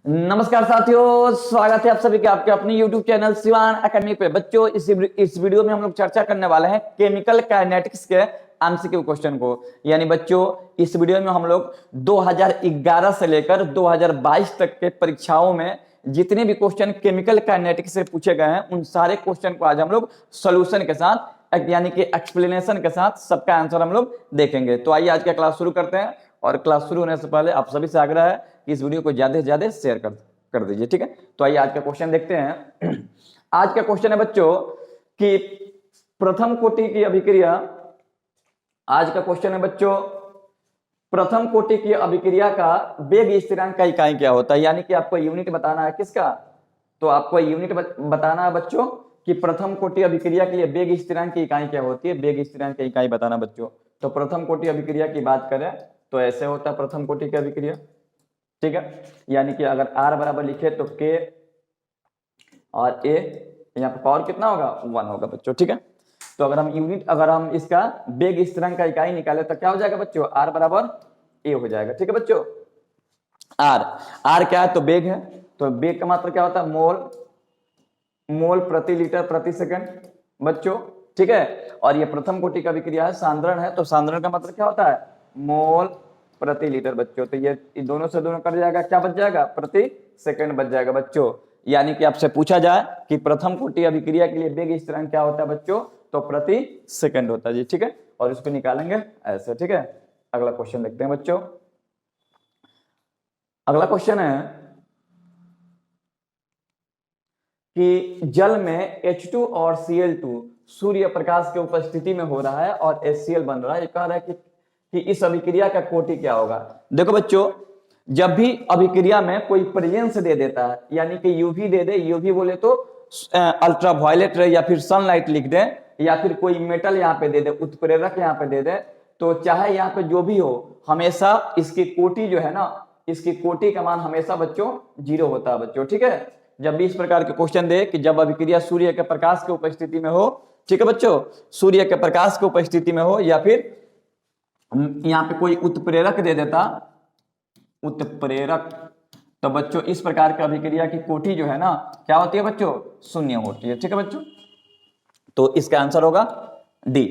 नमस्कार साथियों, स्वागत है आप सभी के आपके अपने YouTube चैनल शिवान एकेडमिक पे। बच्चों, इस वीडियो में हम लोग चर्चा करने वाले हैं केमिकल काइनेटिक्स के एमसीक्यू क्वेश्चन को। यानी बच्चों, इस वीडियो में हम लोग 2011 से लेकर 2022 तक के परीक्षाओं में जितने भी क्वेश्चन केमिकल काइनेटिक्स से पूछे गए हैं उन सारे क्वेश्चन को आज हम लोग सोल्यूशन के साथ यानी कि एक्सप्लेनेशन के साथ सबका आंसर हम लोग देखेंगे। तो आइए आज का क्लास शुरू करते हैं। और क्लास शुरू होने से पहले आप सभी से आग्रह है कि इस वीडियो को ज्यादा से ज्यादा शेयर कर दीजिए, ठीक है। तो आइए आज का क्वेश्चन देखते हैं। आज का क्वेश्चन है बच्चों कि प्रथम कोटि की अभिक्रिया। आज का क्वेश्चन है बच्चों, प्रथम कोटि की अभिक्रिया का वेग स्थिरांक का इकाई क्या होता है। यानी कि आपको यूनिट बताना है किसका, तो आपको यूनिट बताना है बच्चों कि प्रथम कोटि अभिक्रिया के लिए वेग स्थिरांक की इकाई क्या होती है। वेग स्थिरांक की इकाई बताना बच्चों। तो प्रथम कोटि अभिक्रिया की बात करें तो ऐसे होता है प्रथम कोटि की अभिक्रिया, ठीक है। यानी कि अगर R बराबर लिखे तो K और A, यहाँ पे पावर कितना होगा 1 होगा बच्चों, ठीक है। तो अगर हम इसका वेग स्थिरांक का इकाई निकाले तो क्या हो जाएगा बच्चों, R बराबर A हो जाएगा, ठीक है बच्चों। R क्या है तो वेग है, तो वेग का मात्रा क्या होता है मोल प्रति लीटर प्रति सेकंड बच्चों, ठीक है। और ये प्रथम कोटि का अभिक्रिया है, सांद्रण है, तो सांद्रण का मतलब क्या होता है मोल प्रति लीटर बच्चों। तो ये दोनों से दोनों कट जाएगा, क्या बच जाएगा प्रति सेकंड बच जाएगा बच्चों। यानी कि आपसे पूछा जाए कि प्रथम कोटि अभिक्रिया के लिए वेग स्थिरांक क्या होता है बच्चों, तो प्रति सेकंड होता है जी, ठीक है। और इसको निकालेंगे ऐसे, ठीक है। अगला क्वेश्चन देखते हैं बच्चों। अगला क्वेश्चन है कि जल में H2 और Cl2 सूर्य प्रकाश के उपस्थिति में हो रहा है और HCl बन रहा है। ये कह रहा है कि इस अभिक्रिया का कोटि क्या होगा। देखो बच्चों, जब भी अभिक्रिया में कोई प्रेजेंस दे देता है, यानी कि यूवी दे दे, यूवी बोले तो अल्ट्रावायलेट या फिर सनलाइट लिख दे, या फिर कोई मेटल यहाँ पे दे दे, उत्प्रेरक यहाँ पे दे दे, तो चाहे यहाँ पे जो भी हो, हमेशा इसकी कोटि जो है ना, इसकी कोटि का मान हमेशा बच्चों 0 होता है बच्चों, ठीक है। जब भी इस प्रकार के क्वेश्चन दे कि जब अभिक्रिया सूर्य के प्रकाश के उपस्थिति में हो, ठीक है बच्चों, सूर्य के प्रकाश के उपस्थिति में हो, या फिर यहाँ पे कोई उत्प्रेरक दे देता, उत्प्रेरक, तो बच्चों इस प्रकार की अभिक्रिया की कोटि जो है ना क्या होती है बच्चों, 0 होती है, ठीक है बच्चों। तो इसका आंसर होगा डी।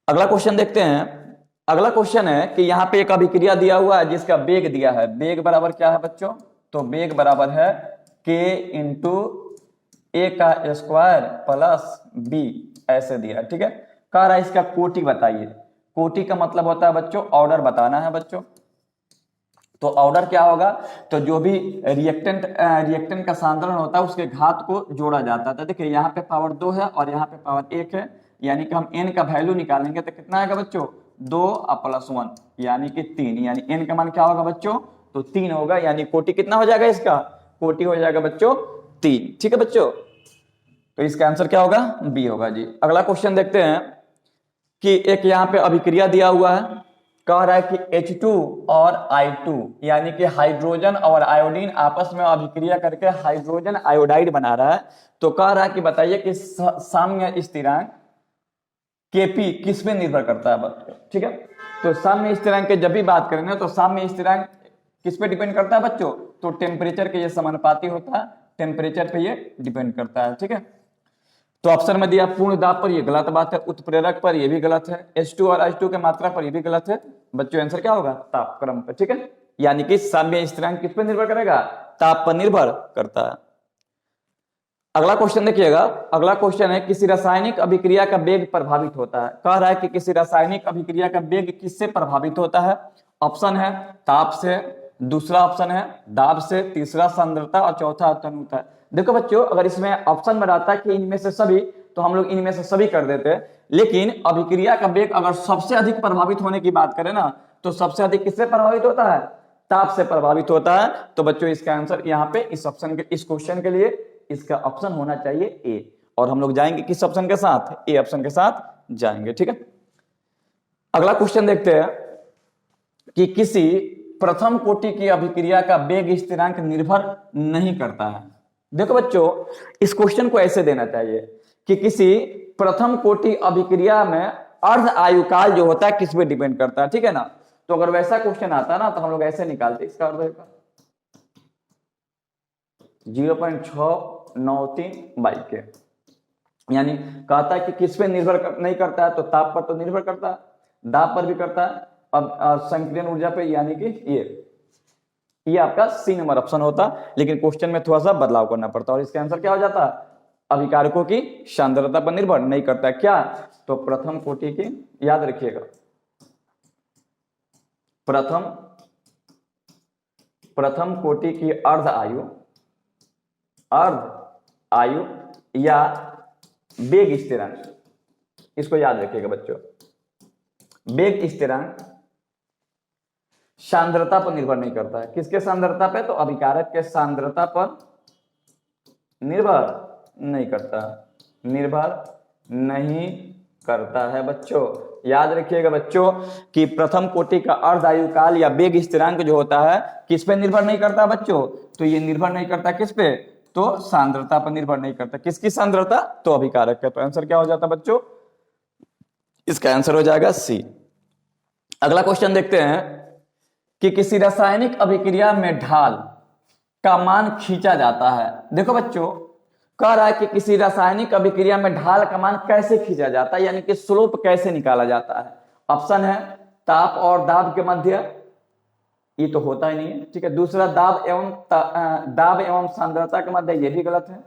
अगला क्वेश्चन देखते हैं। अगला क्वेश्चन है कि यहाँ पे एक अभिक्रिया दिया हुआ है जिसका वेग दिया है। वेग बराबर क्या है बच्चों, तो वेग बराबर है K इंटू A का स्क्वायर प्लस B, ऐसे दिया, ठीक है। कह रहा है इसका कोटि बताइए। कोटि का मतलब होता है बच्चों ऑर्डर बताना है बच्चों। तो ऑर्डर क्या होगा, तो जो भी रिएक्टेंट का सांद्रण होता है उसके घात को जोड़ा जाता है। तो देखिए यहाँ पे पावर 2 है और यहाँ पे पावर 1 है, यानी कि हम n का वैल्यू निकालेंगे तो कितना आएगा बच्चों 2 और प्लस 1 यानी कि 3, यानी n का मान क्या होगा बच्चों, तो 3 होगा। यानी कोटि कितना हो जाएगा, इसका कोटि हो जाएगा बच्चों 3, ठीक है बच्चों। तो इसका आंसर क्या होगा, बी होगा जी। अगला क्वेश्चन देखते हैं कि एक यहाँ पे अभिक्रिया दिया हुआ है, कह रहा है कि H2 और I2 यानी कि हाइड्रोजन और आयोडीन आपस में अभिक्रिया करके हाइड्रोजन आयोडाइड बना रहा है। तो कह रहा है कि बताइए कि साम्य स्थिरांक Kp किस पे निर्भर करता है बच्चों, ठीक है। तो साम्य स्थिरांक की जब भी बात करें ना तो साम्य स्थिरांक किस पे डिपेंड करता है बच्चों, तो टेम्परेचर के ये समानुपाती होता है, टेम्परेचर पे ये डिपेंड करता है, ठीक है। तो ऑप्शन में दिया पूर्ण दाब पर, ये गलत बात है। उत्प्रेरक पर, ये भी गलत है। H2 और H2 के मात्रा पर, ये भी गलत है बच्चों। आंसर क्या होगा, तापक्रम पर, ठीक है। यानी कि साम्य स्थिरांक किस पर निर्भर करेगा, ताप पर निर्भर करता है। अगला क्वेश्चन देखिएगा। अगला क्वेश्चन है किसी रासायनिक अभिक्रिया का वेग प्रभावित होता है। कह रहा है कि किसी रासायनिक अभिक्रिया का वेग किससे प्रभावित होता है। ऑप्शन है ताप से, दूसरा ऑप्शन है दाब से, तीसरा सांद्रता और चौथा तनुता। देखो बच्चों, अगर इसमें ऑप्शन में रहता कि इनमें से सभी, तो हम लोग इनमें से सभी कर देते, लेकिन अभिक्रिया का वेग अगर सबसे अधिक प्रभावित होने की बात करें ना तो सबसे अधिक किससे प्रभावित होता है, ताप से प्रभावित होता है। तो बच्चों इसका आंसर यहाँ पे इस ऑप्शन के, इस क्वेश्चन के लिए इसका ऑप्शन होना चाहिए ए। और हम लोग जाएंगे किस ऑप्शन के साथ, ए ऑप्शन के साथ जाएंगे, ठीक है। अगला क्वेश्चन देखते हैं कि किसी प्रथम कोटि की अभिक्रिया का वेग स्थिरांक निर्भर नहीं करता है। देखो बच्चों, इस क्वेश्चन को ऐसे देना चाहिए कि किसी प्रथम कोटि अभिक्रिया में अर्ध आयुकाल जो होता है किस पे डिपेंड करता है, ठीक है ना। तो अगर वैसा क्वेश्चन आता है ना तो हम लोग ऐसे निकालते इसका अर्ध आयुकाल, 0.693 यानी कहता है कि किस पे निर्भर नहीं करता है, तो ताप पर तो निर्भर करता है, दाब पर भी करता है, अब संकीर्ण ऊर्जा पे, यानी कि ये आपका सी नंबर ऑप्शन होता, लेकिन क्वेश्चन में थोड़ा सा बदलाव करना पड़ता और इसका आंसर क्या हो जाता? अभिकारकों की सांद्रता पर निर्भर नहीं करता। क्या? तो प्रथम कोटि की, याद रखिएगा, प्रथम कोटि की अर्ध आयु या वेग स्थिरांक, इसको याद रखिएगा बच्चों। वेग स्थिरांक सांद्रता पर निर्भर नहीं करता है। किसके सांद्रता पे? तो अभिकारक के सांद्रता पर निर्भर नहीं करता है बच्चों। याद रखिएगा बच्चों कि प्रथम कोटि का अर्ध आयु काल या वेग स्थिरांक जो होता है किस पे निर्भर नहीं करता बच्चों? तो ये निर्भर नहीं करता किस पे? तो सांद्रता पर निर्भर नहीं करता। किसकी सांद्रता? तो अभिकारक का। तो आंसर क्या हो जाता बच्चों? इसका आंसर हो जाएगा सी। अगला क्वेश्चन देखते हैं कि किसी रासायनिक अभिक्रिया में ढाल का मान खींचा जाता है। देखो बच्चों, कह रहा है कि किसी रासायनिक अभिक्रिया में ढाल का मान कैसे खींचा जाता है, यानी कि स्लोप कैसे निकाला जाता है। ऑप्शन है ताप और दाब के मध्य, ये तो होता ही नहीं है, ठीक है। दूसरा दाब एवं सांद्रता के मध्य, ये भी गलत है।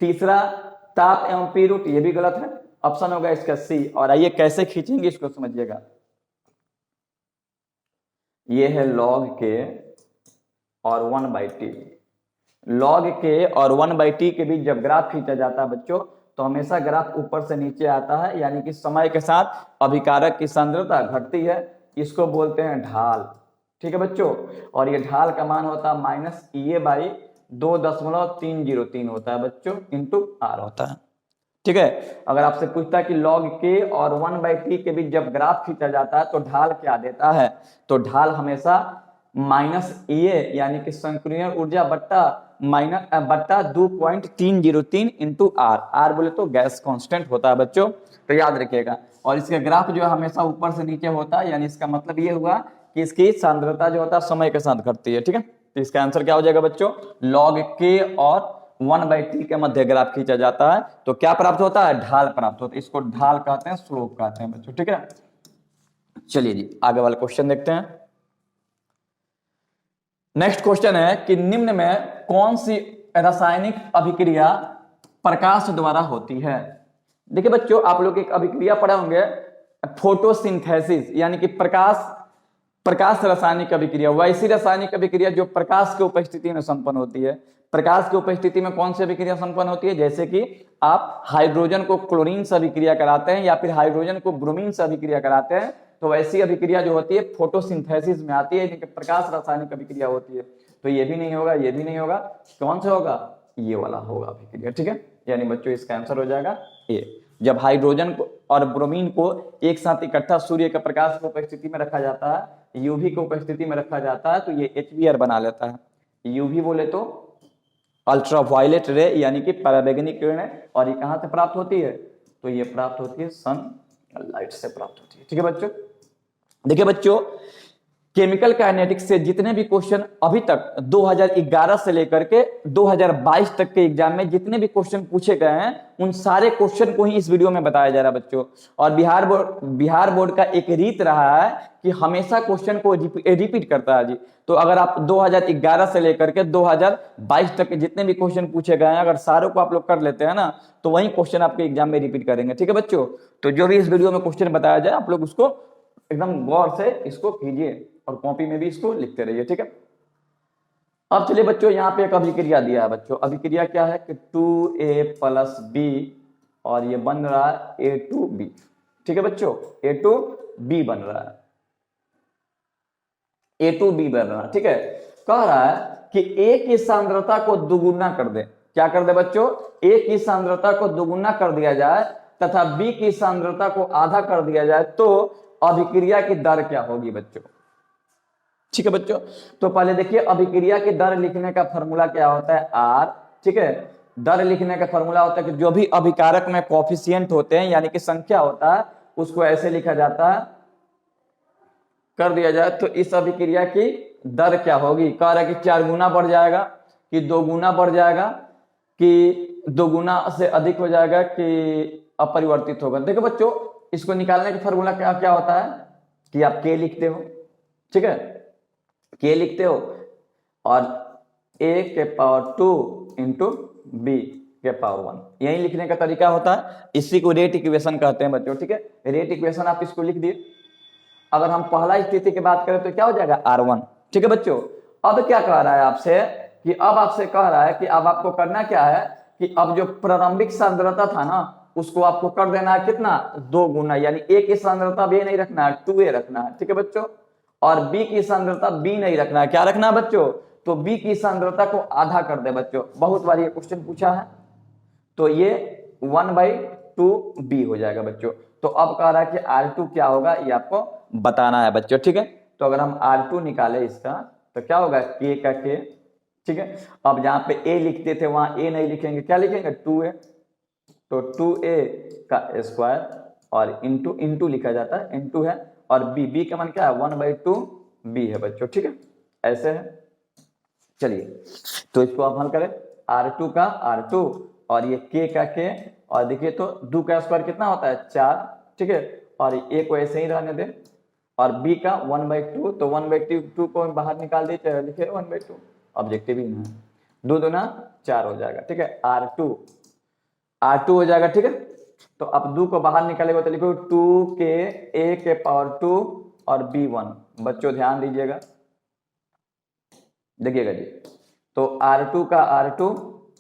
तीसरा ताप एवं पी रूट, ये भी गलत है। ऑप्शन होगा इसका सी। और आइए कैसे खींचेंगे इसको समझिएगा। ये है लॉग के और 1/t। लॉग के और 1/t के बीच जब ग्राफ खींचा जाता है बच्चों, तो हमेशा ग्राफ ऊपर से नीचे आता है, यानी कि समय के साथ अभिकारक की सांद्रता घटती है। इसको बोलते हैं ढाल, ठीक है बच्चों। और ये ढाल का मान होता है -2.303 होता है बच्चों, इंटू r होता है, ठीक है। अगर आपसे पूछता है कि log k और 1/t के बीच जब ग्राफ खींचा जाता है तो ढाल क्या देता है, तो ढाल हमेशा -A यानी कि संकीर्ण ऊर्जा बट्टा 2.303 इंटू r बोले तो गैस कांस्टेंट होता है बच्चों, तो याद रखिएगा। और इसका ग्राफ जो है हमेशा ऊपर से नीचे होता है, यानी इसका मतलब ये हुआ कि इसकी सांद्रता जो होता है समय के साथ घटती है, ठीक है। तो इसका आंसर क्या हो जाएगा बच्चों? log k और 1/t के मध्य ग्राफ खींचा जाता है तो क्या प्राप्त होता है? ढाल प्राप्त होता है। इसको ढाल कहते हैं, स्लोप कहते हैं बच्चों, ठीक है। चलिए जी आगे वाला क्वेश्चन देखते हैं। नेक्स्ट क्वेश्चन है कि निम्न में कौन सी रासायनिक अभिक्रिया प्रकाश द्वारा होती है। देखिए बच्चों, आप लोग एक अभिक्रिया पढ़े होंगे, फोटोसिंथेसिस, यानी कि प्रकाश रासायनिक अभिक्रिया। वैसी रासायनिक अभिक्रिया जो प्रकाश की उपस्थिति में संपन्न होती है। प्रकाश की उपस्थिति में कौन सी अभिक्रिया संपन्न होती है? जैसे कि आप हाइड्रोजन को क्लोरीन से अभिक्रिया कराते हैं या फिर हाइड्रोजन को ब्रोमीन से अभिक्रिया कराते हैं, तो वैसी अभिक्रिया जो होती है फोटोसिंथेसिस में आती है, जिनके प्रकाश रासायनिक अभिक्रिया होती है। तो ये भी नहीं होगा, ये भी नहीं होगा, कौन सा होगा? ये वाला होगा अभिक्रिया, ठीक है। यानी बच्चों इसका आंसर हो जाएगा ये। जब हाइड्रोजन को और ब्रोमीन को एक साथ इकट्ठा सूर्य के प्रकाश की उपस्थिति में रखा जाता है, यूवी की उपस्थिति में रखा जाता है, तो ये HBr बना लेता है। यूवी बोले तो अल्ट्रावायलेट रे, यानी कि पराबैंगनी किरणें। और ये कहां से प्राप्त होती है? तो ये प्राप्त होती है सनलाइट से प्राप्त होती है, ठीक है बच्चों। देखिए बच्चों, केमिकल काइनेटिक्स से जितने भी क्वेश्चन अभी तक 2011 से लेकर के 2022 तक के एग्जाम में जितने भी क्वेश्चन पूछे गए हैं, उन सारे क्वेश्चन को ही इस वीडियो में बताया जा रहा है बच्चों। और बिहार बोर्ड का एक रीत रहा है कि हमेशा क्वेश्चन को रिपीट करता है जी। तो अगर आप 2011 से लेकर के 2022 तक के जितने भी क्वेश्चन पूछे गए हैं, अगर सारों को आप लोग कर लेते हैं ना, तो वही क्वेश्चन आपके एग्जाम में रिपीट करेंगे, ठीक है बच्चों। तो जो भी इस वीडियो में क्वेश्चन बताया जाए, आप लोग उसको एकदम गौर से इसको कीजिए और कॉपी में भी इसको लिखते रहिए, ठीक है। अब चलिए बच्चों, यहाँ पे एक अभिक्रिया दिया है बच्चों। अभिक्रिया क्या है कि 2A + B और ये बन रहा है A2B, ठीक है बच्चों। A2B बन रहा है, A2B बन रहा है, ठीक है। कह रहा है कि A की सांद्रता को दुगुना कर दे। क्या कर दे बच्चों? A की सांद्रता को दुगुना कर दिया जाए तथा B की सांद्रता को आधा कर दिया जाए, तो अभिक्रिया की दर क्या होगी बच्चों? ठीक है बच्चों, तो पहले देखिए अभिक्रिया की दर लिखने का फॉर्मूला क्या होता है? R, ठीक है। दर लिखने का फॉर्मूला होता है कि जो भी अभिकारक में कोएफिशिएंट होते हैं, यानी कि संख्या होता है, उसको ऐसे लिखा जाता है, कर दिया जाए तो इस अभिक्रिया की दर क्या होगी? कह रहा है कि 4 गुना बढ़ जाएगा, कि दो गुना बढ़ जाएगा, कि दो गुना से अधिक हो जाएगा, कि अपरिवर्तित होगा। देखो बच्चों, इसको निकालने का फॉर्मूला क्या क्या होता है कि आप के लिखते हो, ठीक है, के लिखते हो और a के पावर 2 इंटू बी के पावर 1, यही लिखने का तरीका होता है। इसी को रेट इक्वेशन कहते हैं बच्चों, ठीक है। रेट इक्वेशन आप इसको लिख दिए। अगर हम पहला स्थिति की बात करें तो क्या हो जाएगा R1, ठीक है बच्चों। अब क्या कह रहा है आपसे कि अब आपसे कह रहा है कि अब आपको करना क्या है कि अब जो प्रारंभिक सांद्रता था ना उसको आपको कर देना है कितना, 2 गुना, यानी a की सांद्रता b नहीं रखना है, 2a रखना है, ठीक है बच्चों। और b की सांद्रता b नहीं रखना है, क्या रखना है बच्चों, तो b की सांद्रता को आधा कर दे बच्चों। बहुत बार ये क्वेश्चन पूछा है, तो ये 1/2b हो जाएगा बच्चों। तो अब कह रहा है कि R2 क्या होगा ये आपको बताना है बच्चों, ठीक है। तो अगर हम R2 निकाले इसका तो क्या होगा, k का k, ठीक है। अब जहां पे a लिखते थे वहां a नहीं लिखेंगे, क्या लिखेंगे, 2a, तो 2a का स्क्वायर और इंटू लिखा जाता है, इंटू है, और b का मान क्या है, 1/2b है बच्चों, ठीक है, ऐसे है। चलिए तो इसको आप हल करें, R2 का R2 और ये k का k, और देखिए तो 2 का स्क्वायर कितना होता है, 4, ठीक है, और a को ऐसे ही रहने दें, और b का 1/2, तो 1/2 को बाहर निकाल दीजिए, लिखे 1/2, ऑब्जेक्टिव ही ना, 2 दूना 4 हो जाएगा, ठीक है। R2 हो जाएगा, ठीक है। तो अब 2 को बाहर निकालेगा तो लिखो 2k a के पावर 2 और b1, बच्चों ध्यान दीजिएगा, देखिएगा जी। तो R2 का R2,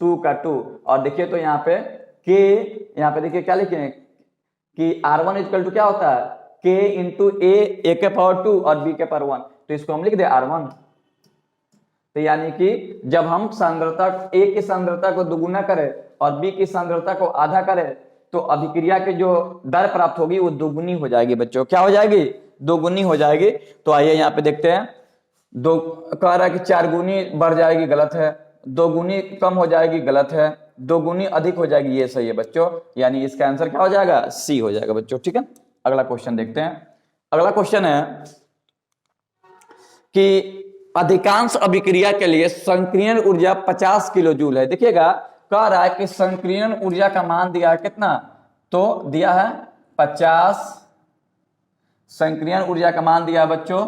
2 का 2, और देखिए तो यहाँ पे k, यहाँ पे देखिए क्या लिखे हैं कि R1 इक्वल टू क्या होता है, k इंटू a के पावर 2 और b के पावर 1, तो इसको हम लिख दे R1। तो यानी कि जब हम सांद्रता a की सांद्रता को दोगुना करें और b की सांद्रता को आधा करें तो अभिक्रिया की जो दर प्राप्त होगी वो दोगुनी हो जाएगी बच्चों, क्या हो जाएगी, दोगुनी हो जाएगी। तो आइए यहाँ पे देखते हैं, दो कह रहा है कि 4 गुनी बढ़ जाएगी, गलत है, 2 गुनी कम हो जाएगी, गलत है, 2 गुनी अधिक हो जाएगी, ये सही है बच्चों। यानी इसका आंसर क्या हो जाएगा, सी हो जाएगा बच्चों, ठीक है। अगला क्वेश्चन देखते हैं। अगला क्वेश्चन है कि अधिकांश अभिक्रिया के लिए संक्रियण ऊर्जा 50 किलो जूल है। देखिएगा कह रहा है कि संक्रियण ऊर्जा का मान दिया है कितना, तो दिया है 50, संक्रियण ऊर्जा का मान दिया है बच्चों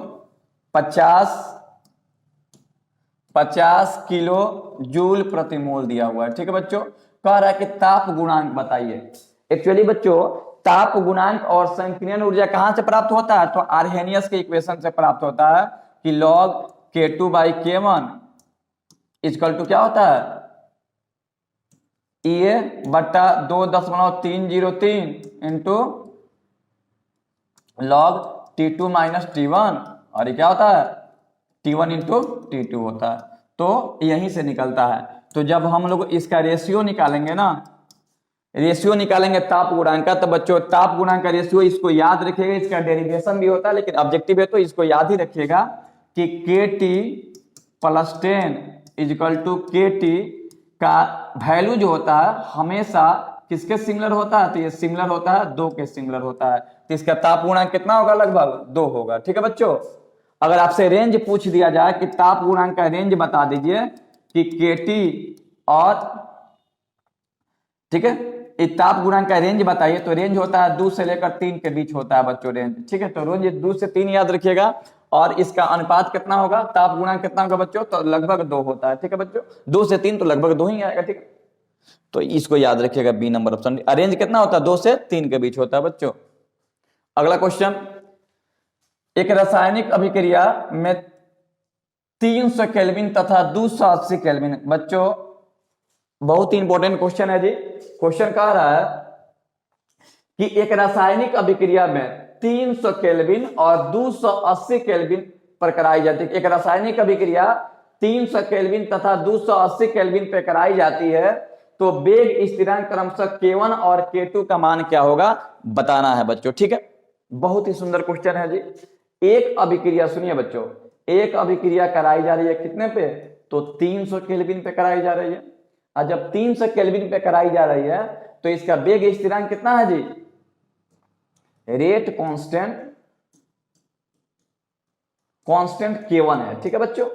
50 किलो जूल प्रति मोल दिया हुआ है, ठीक है बच्चों। कह रहा है कि ताप गुणांक बताइए। एक्चुअली बच्चों ताप गुणांक और संक्रियण ऊर्जा कहां से प्राप्त होता है, तो आर्हेनियस के इक्वेशन से प्राप्त होता है कि log K2/K1 इक्वल टू क्या होता है, EA बट्टा 2.303 into log T2 minus T1, और ये क्या होता है, T1 इंटू T2 होता है। तो यहीं से निकलता है। तो जब हम लोग इसका रेशियो निकालेंगे ना, रेशियो निकालेंगे ताप गुणांक का, तो बच्चों ताप गुणांक का रेशियो इसको याद रखिएगा, इसका डेरिवेशन भी होता है लेकिन ऑब्जेक्टिव है तो इसको याद ही रखिएगा कि KT plus 10 equal to KT का वैल्यू जो होता है हमेशा किसके सिमिलर होता है, तो ये सिमिलर होता है 2 के सिमिलर होता है। तो इसका ताप गुणांक कितना होगा, लगभग 2 होगा, ठीक है बच्चों। अगर आपसे रेंज पूछ दिया जाए कि ताप गुणांक का रेंज बता दीजिए कि KT और, ठीक है, इस ताप गुणांक का रेंज बताइए, तो रेंज होता है 2 से लेकर 3 के बीच होता है बच्चों रेंज, ठीक है। तो रेंज 2 से 3 याद रखिएगा, और इसका अनुपात कितना होगा, ताप गुणांक कितना होगा बच्चों, तो लगभग 2 होता है, ठीक है बच्चों। 2 से 3 तो लगभग 2 ही आएगा, ठीक है। तो इसको याद रखिएगा, बी नंबर ऑप्शन। रेंज कितना होता है, 2 से 3 के बीच होता है बच्चों। अगला क्वेश्चन, एक रासायनिक अभिक्रिया में 300 केल्विन तथा 280 केल्विन, बच्चों बहुत ही इंपॉर्टेंट क्वेश्चन है जी। क्वेश्चन कह रहा है कि एक रासायनिक अभिक्रिया में 300 केल्विन और 280 केल्विन पर कराई जाती है। एक रासायनिक अभिक्रिया 300 केल्विन तथा 280 केल्विन पर कराई जाती है, तो वेग स्थिरांक क्रमशः K1 और K2 का मान क्या होगा बताना है बच्चों, ठीक है। बहुत ही सुंदर क्वेश्चन है जी। एक अभिक्रिया, सुनिए बच्चों, एक अभिक्रिया कराई जा रही है कितने पे, तो 300 केल्विन पे कराई जा रही है। और जब 300 केल्विन पे कराई जा रही है तो इसका वेग स्थिरांक कितना है जी, रेट कांस्टेंट K1 है, ठीक है बच्चों।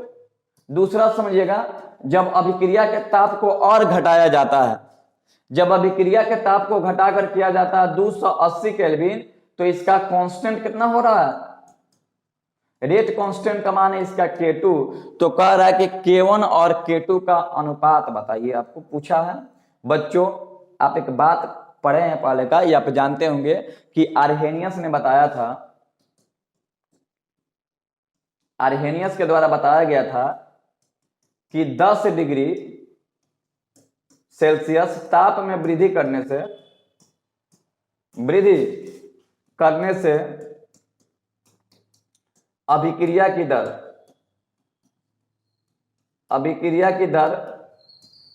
दूसरा समझिएगा, जब अभिक्रिया के ताप को और घटाया जाता है, जब अभिक्रिया के ताप को घटाकर किया जाता है 280 केल्विन, तो इसका कांस्टेंट कितना हो रहा है, रेट कांस्टेंट का मान है इसका K2। तो कह रहा है कि K1 और K2 का अनुपात बताइए, आपको पूछा है। बच्चों आप एक बात पढ़े हैं पहले का, ये आप जानते होंगे कि आर्हेनियस ने बताया था, आर्हेनियस के द्वारा बताया गया था कि 10 डिग्री सेल्सियस ताप में वृद्धि करने से अभिक्रिया की दर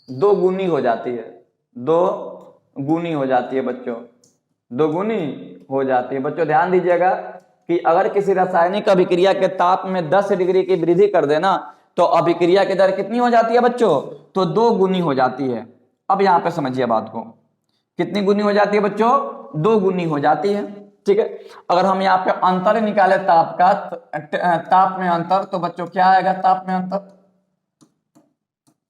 2 गुनी हो जाती है, 2 गुनी हो जाती है बच्चों, 2 गुनी हो जाती है। बच्चों ध्यान दीजिएगा कि अगर किसी रासायनिक अभिक्रिया के ताप में 10 डिग्री की वृद्धि कर देना तो अभिक्रिया की दर कितनी हो जाती है बच्चों, तो 2 गुनी हो जाती है। अब यहां पे समझिए बात को, कितनी गुनी हो जाती है बच्चों, 2 गुनी हो जाती है। ठीक है, अगर हम यहाँ पे अंतर निकाले ताप का, ताप में अंतर, तो बच्चों क्या आएगा ताप में अंतर,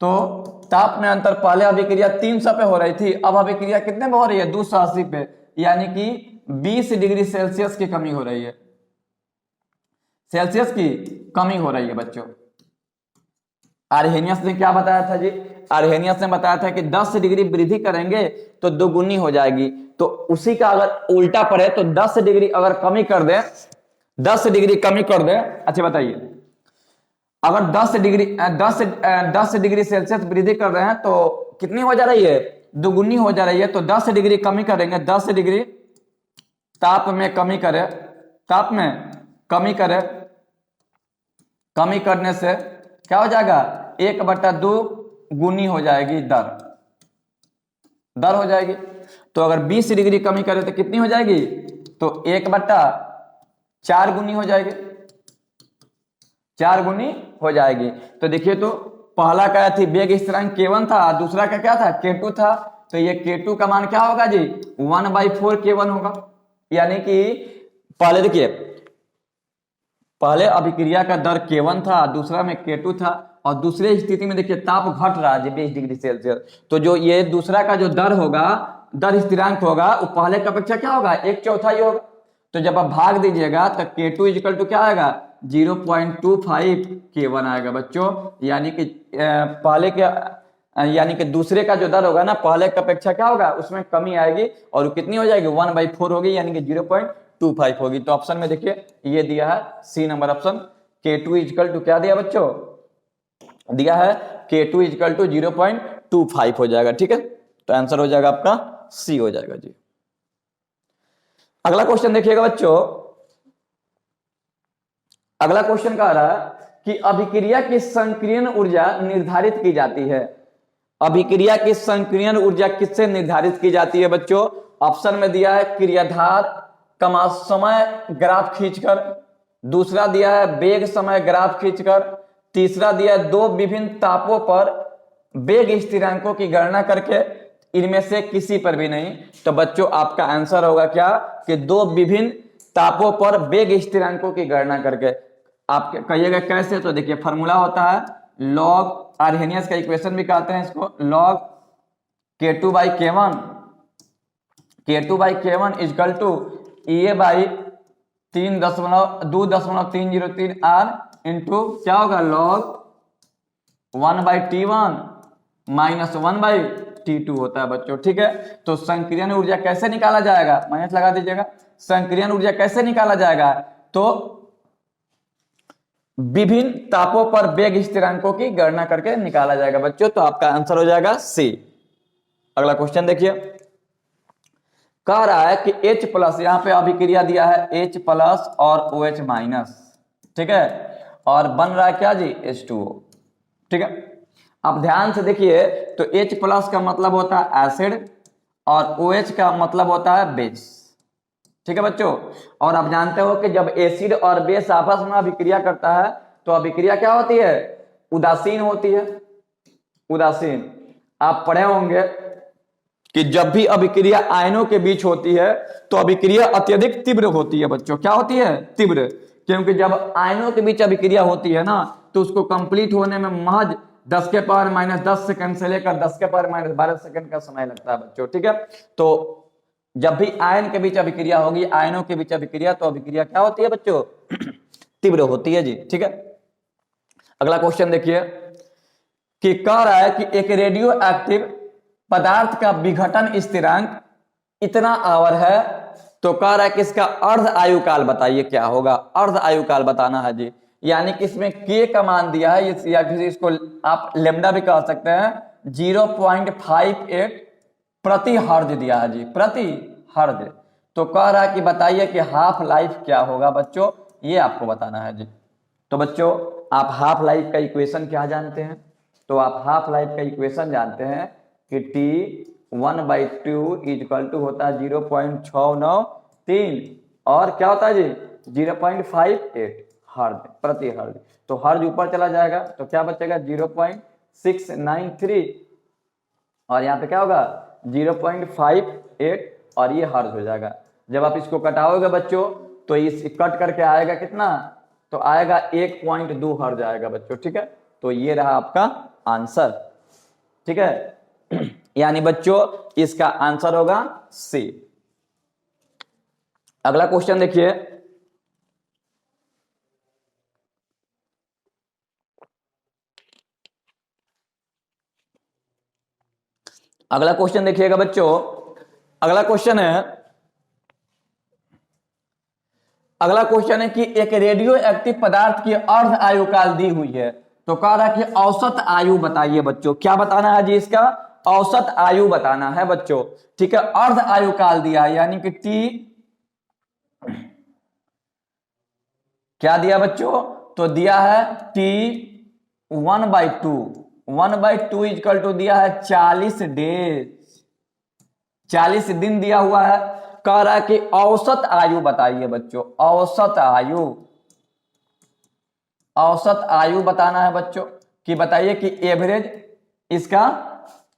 तो ताप में अंतर पहले अभिक्रिया 300 पे हो रही थी, अब अभिक्रिया कितने पे हो रही है, 280 पे, यानी कि 20 डिग्री सेल्सियस की कमी हो रही है, सेल्सियस की कमी हो रही है बच्चों। आर्हेनियस ने क्या बताया था जी, आर्हेनियस ने बताया था कि 10 डिग्री वृद्धि करेंगे तो 2 गुनी हो जाएगी। तो उसी का अगर उल्टा पड़े तो 10 डिग्री अगर कमी कर दे, 10 डिग्री कमी कर दे, अच्छा बताइए, अगर 10 डिग्री सेल्सियस वृद्धि कर रहे हैं तो कितनी हो जा रही है, 2 गुनी हो जा रही है। तो 10 डिग्री कमी करेंगे, 10 डिग्री ताप में कमी करे, ताप में कमी करे, कमी करने से क्या हो जाएगा, 1/2 गुनी हो जाएगी दर हो जाएगी। तो अगर 20 डिग्री कमी करें तो कितनी हो जाएगी, तो 1/4 गुनी हो जाएगी, 4 गुनी हो जाएगी। तो देखिए, तो पहला क्या थी, वेग स्थिरांक K1 था, दूसरा का क्या था, K2 था। तो ये K2 का मान क्या होगा जी, 1/4 K1 होगा। यानी कि पहले देखिए, पहले अभिक्रिया का दर K1 था, दूसरा में K2 था, और दूसरे स्थिति में देखिए ताप घट रहा है 20 डिग्री सेल्सियस। तो जो ये दूसरा का जो दर होगा, दर स्थिरांक होगा, वो पहले का अपेक्षा क्या होगा, 1/4 होगा। तो जब आप भाग दीजिएगा तो K2 इक्वल टू क्या आएगा, 0.25 K1 आएगा बच्चों। यानी कि पहले के यानी कि दूसरे का जो दर होगा ना, पहले की अपेक्षा क्या होगा, उसमें कमी आएगी, और वो कितनी हो जाएगी, 1/4 होगी, यानी कि 0.25 होगी। तो ऑप्शन में देखिए ये दिया है C number option, K2 equal to क्या दिया बच्चों, दिया है K2 इक्वल टू 0.25 हो जाएगा। ठीक है, तो आंसर हो जाएगा आपका सी हो जाएगा जी। अगला क्वेश्चन देखिएगा बच्चों, अगला क्वेश्चन कह रहा है कि अभिक्रिया की संक्रियण ऊर्जा निर्धारित की जाती है। अभिक्रिया की संक्रियण ऊर्जा किससे निर्धारित की जाती है बच्चों, ऑप्शन में दिया है क्रियाधार कमा समय ग्राफ खींचकर, दूसरा दिया है वेग समय ग्राफ खींचकर, तीसरा दिया है 2 विभिन्न तापों पर वेग स्थिरांकों की गणना करके, इनमें से किसी पर भी नहीं। तो बच्चों आपका आंसर होगा क्या, कि 2 विभिन्न तापों पर वेग स्थिरांकों की गणना करके। आप कहिएगा कैसे, तो देखिए फॉर्मूला होता है लॉग, आर्हेनियस का इक्वेशन भी कहते हैं इसको, log K2/K1, K2/K1 equal to EA/2.303 R into क्या होगा, लॉग 1/T1 माइनस 1/T2 होता है बच्चों। ठीक है, तो संक्रियण ऊर्जा कैसे निकाला जाएगा, माइनस लगा दीजिएगा, संक्रियण ऊर्जा कैसे निकाला जाएगा, तो विभिन्न तापों पर वेग स्थिरांकों की गणना करके निकाला जाएगा बच्चों। तो आपका आंसर हो जाएगा सी। अगला क्वेश्चन देखिए, कह रहा है कि H+, यहां पे अभिक्रिया दिया है H+ और OH-, ठीक है, और बन रहा है क्या जी, H2O। ठीक है, अब ध्यान से देखिए, तो H+ का मतलब होता है एसिड और OH का मतलब होता है बेस। ठीक है बच्चों, और आप जानते हो कि जब एसिड और बेस आपस में अभिक्रिया करता है तो अभिक्रिया क्या होती है, उदासीन होती है, उदासीन। आप पढ़े होंगे कि जब भी अभिक्रिया आयनों के बीच होती है तो अभिक्रिया अत्यधिक तीव्र होती है बच्चों। क्या होती है, तीव्र, क्योंकि जब आयनों के बीच अभिक्रिया होती है ना, तो तो उसको कंप्लीट होने में महज 10 के पावर माइनस 10 सेकंड से लेकर 10 के पावर माइनस 12 सेकंड का समय लगता है बच्चों। ठीक है, तो जब भी आयन के बीच अभिक्रिया होगी, आयनों के बीच अभिक्रिया, तो अभिक्रिया क्या होती है बच्चों? तीव्र होती है जी। ठीक है, अगला क्वेश्चन देखिए कि कह रहा है कि एक रेडियो एक्टिव पदार्थ का विघटन स्थिरांक इतना आवर है, तो कह रहा है कि इसका अर्ध आयु काल बताइए क्या होगा। अर्ध आयु काल बताना है जी, यानी कि इसमें के का मान दिया है, या फिर इसको आप लेमडा भी कह सकते हैं, 0.58 प्रति हर्ज दिया है जी, प्रति हर्ज। तो कह रहा है कि बताइए कि हाफ लाइफ क्या होगा बच्चों, ये आपको बताना है जी। तो बच्चों आप हाफ लाइफ का इक्वेशन क्या जानते हैं? तो आप हाफ लाइफ का इक्वेशन जानते हैं कि T1/2 इक्वल टू होता है 0.693 और क्या होता है जी 0.58 हर्ज प्रति हर्ज। तो हर्ज ऊपर चला जाएगा तो क्या बचेगा 0.693 और यहाँ पे क्या होगा 0.58 और ये हर्ज हो जाएगा। जब आप इसको कटाओगे बच्चों तो इस कट करके आएगा कितना, तो आएगा 1.2 हर्ज आएगा बच्चों। ठीक है, तो ये रहा आपका आंसर। ठीक है, यानी बच्चों इसका आंसर होगा सी। अगला क्वेश्चन देखिए, अगला क्वेश्चन देखिएगा बच्चों। अगला क्वेश्चन है कि एक रेडियो एक्टिव पदार्थ की अर्ध आयु काल दी हुई है, तो कह रहा है कि औसत आयु बताइए बच्चों। क्या बताना है जी? इसका औसत आयु बताना है बच्चों। ठीक है, अर्ध आयु काल दिया है, यानी कि टी क्या दिया बच्चों? तो दिया है T1/2, 1/2 इक्वल टू दिया है 40 डेज, 40 दिन दिया हुआ है। कह रहा है कि औसत आयु बताइए बच्चों, औसत आयु, औसत आयु बताना है बच्चों कि बताइए कि एवरेज इसका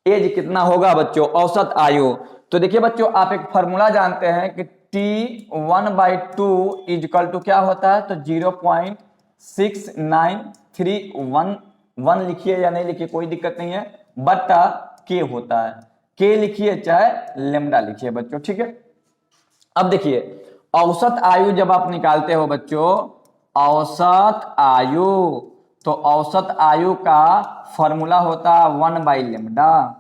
एज कितना होगा बच्चों, औसत आयु। तो देखिए बच्चों आप एक फॉर्मूला जानते हैं कि T1/2 इक्वल टू क्या होता है, तो 0.6931 लिखिए या नहीं लिखिए कोई दिक्कत नहीं है, बट्टा के होता है, के लिखिए चाहे लेमडा लिखिए बच्चों। ठीक है, अब देखिए औसत आयु जब आप निकालते हो बच्चों, औसत आयु, तो औसत आयु का फॉर्मूला होता है 1/लेमडा।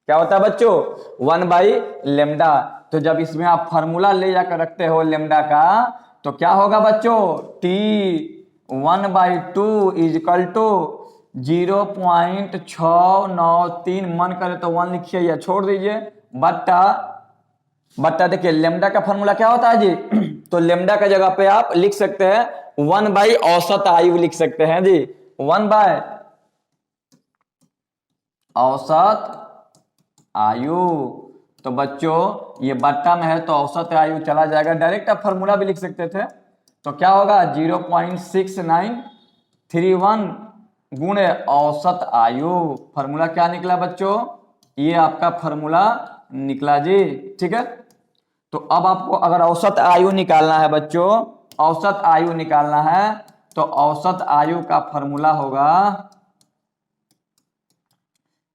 क्या होता है बच्चों? 1/लेमडा। तो जब इसमें आप फॉर्मूला ले जाकर रखते हो लेमडा का, तो क्या होगा बच्चों? T1/2 इक्वल टू 0.693, मन करे तो 1 लिखिए या छोड़ दीजिए, बट्टा देखिए लेमडा का फॉर्मूला क्या होता है जी तो लेमडा का जगह पे आप लिख सकते हैं 1/ औसत आयु लिख सकते हैं जी, 1/ औसत आयु। तो बच्चों ये बट्टा में है तो औसत आयु चला जाएगा, डायरेक्ट आप फॉर्मूला भी लिख सकते थे। तो क्या होगा 0.6931 गुणे औसत आयु। फॉर्मूला क्या निकला बच्चों? ये आपका फॉर्मूला निकला जी। ठीक है, तो अब आपको अगर औसत आयु निकालना है बच्चों, औसत आयु निकालना है तो औसत आयु का फॉर्मूला होगा